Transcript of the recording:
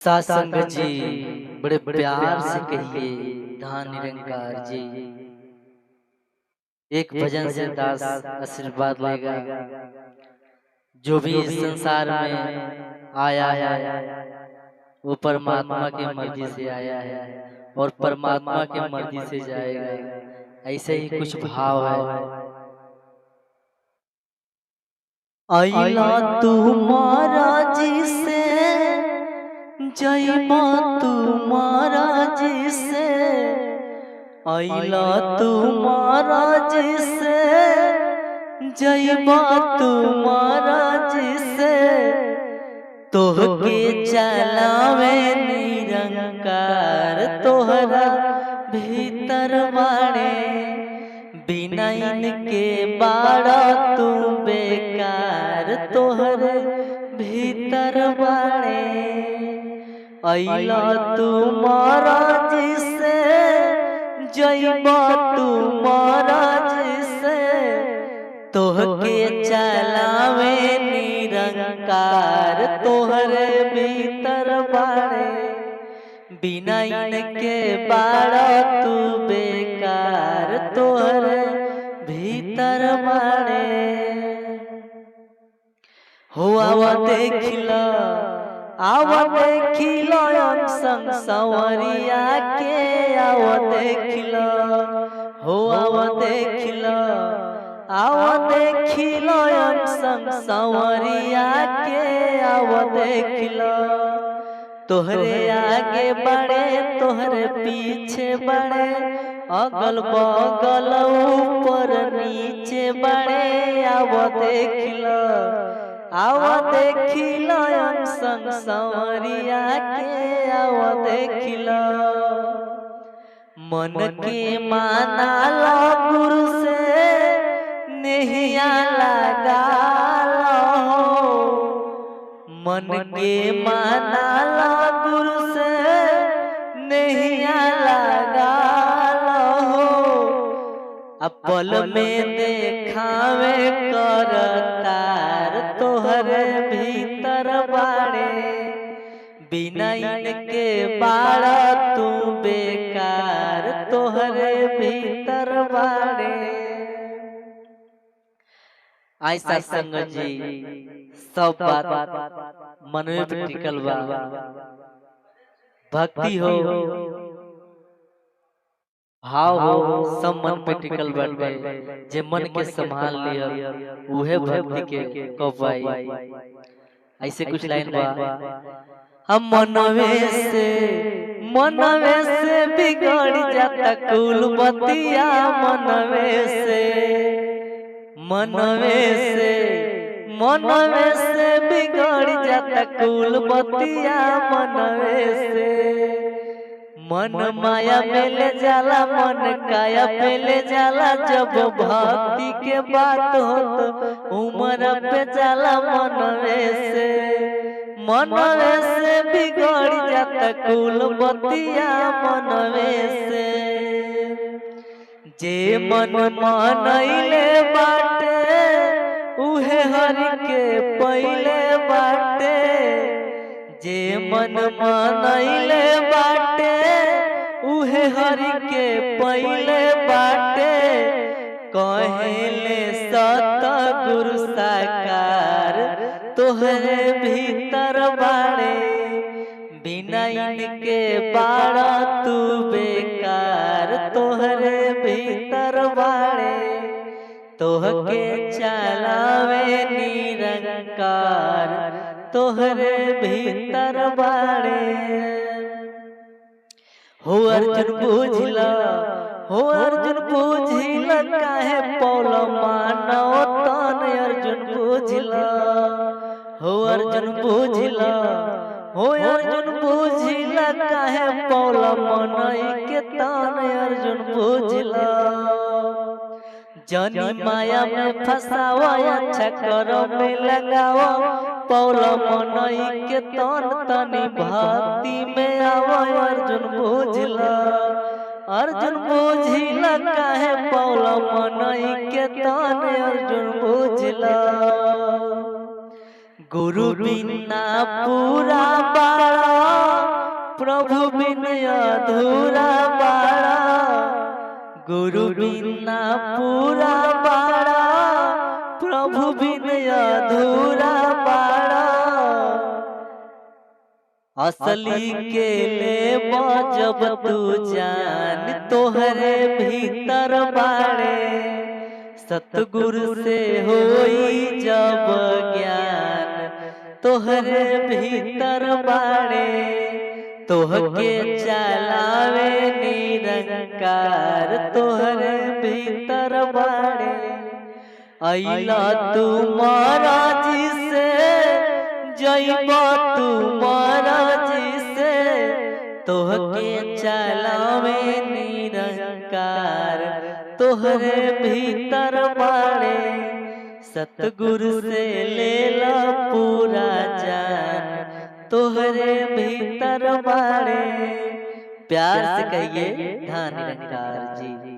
सात संगत जी बड़े प्यार से कहिए धान निरंकार जी। एक भजन से दास आशीर्वाद लेगा। जो भी इस संसार में आया है वो परमात्मा की मर्जी से आया है और परमात्मा की मर्जी से जाएगा। ऐसे ही कुछ भाव है। आइला तुम्हारा जी से जयमा तुम्हारा जी से, आइला तुम्हारा जी से जयमा तुम्हारा जी से, तोहके चलावे निरंकार तोहरा भीतर बाड़े, बिना इनके बाड़ा तू बेकार तोहरे भीतर बाड़े। आइला तुम्हारा जिसे जइबा तुम्हारा जिसे, तोहके चलावे निरंकार तोहरे भीतर बाड़े, बिना इनके बाड़ा तू बेकार तोहरे भीतर बाड़े। हो आवा देखिला आवा देखिला हम संग संवरिया के, आवा देखिला हो आवा देखिला आवा देखिला हम संग संवरिया के, आवा देखिला तोहरे आगे बढ़े तोहरे पीछे बढ़े, अगल बगल ऊपर नीचे बढ़े, आवा देखिला आवा देखिला हम संग संवरिया के, आवा देखिला मन के माना लो गुरु से नेहिया लगा लो, मन के माना लो गुरु से नेहिया लगा लो, अपल में देखावे करतार तोहरे भीतर बाड़े, बिना इनके बाड़ा तू बेकार तोहरे भीतर बाड़े। ऐसा संगत जी सब बात मन में टिकल बा। भक्ति हो भाव हो सब मन पे टिकल बाटे, जे मन के संभाल लिया उहे भक्ति के कबाई। ऐसे कुछ लाइन बा। हम मनवे से बिगड़ जाता कुल बतिया, मनवे से बिगड़ जाता कुल बतिया, मनवे से मन माया में ले जाला मन काया पे ले जाला, जब भक्ति के बात हो तो उम्र पे जाला, मनवे से बिगड़ जाता कुल बतिया, मनवे से जे मन मनैले बाटे उहे हरि के पहिले बाटे, जे मन मनैले बाटे उहे हरि के पहिले बाटे, कहेले सतगुरु साकार तोहरे भीतर बाड़े, बिना इनके बाड़ा तू बेकार तोहरे भीतर बाड़े, तोहके चलावे निरंकार तोहरे भीतर बाड़े। हो अर्जुन बुझला हो अर्जुन बुझला काहे पौल मानव तन, अर्जुन बुझला हो अर्जुन बुझला हो अर्जुन बुझला काहे पौल मनई के तन, अर्जुन बुझला जनी माया में फसावा अच्छा कर्म में लगावा, पौल मनई के तन तनी भक्ति में आवा, अर्जुन बुझला काहे पौल मनई के तन, अर्जुन बुझला गुरु बिना पूरा बाड़ा, प्रभु बिन अधूरा बाड़ा। गुरु बिना पूरा बाड़ा, प्रभु बिन अधूरा बाड़ा। असली के ले जब तू जान तोहरे भीतर बाड़े। सतगुरु से होई जब ज्ञान तोहरे भीतर बाड़े। तोहके चलावे निरंकार तोहरे भीतर बाड़े। अइला तू महाराजी से जइबा तू महाराजी से। तोहके चलावे निरंकार तोहरे भीतर बाड़े। सतगुरु से लेला पूरा जान तोहरे भीतर बाड़े। प्यार से कहिए धन निरंकार जी।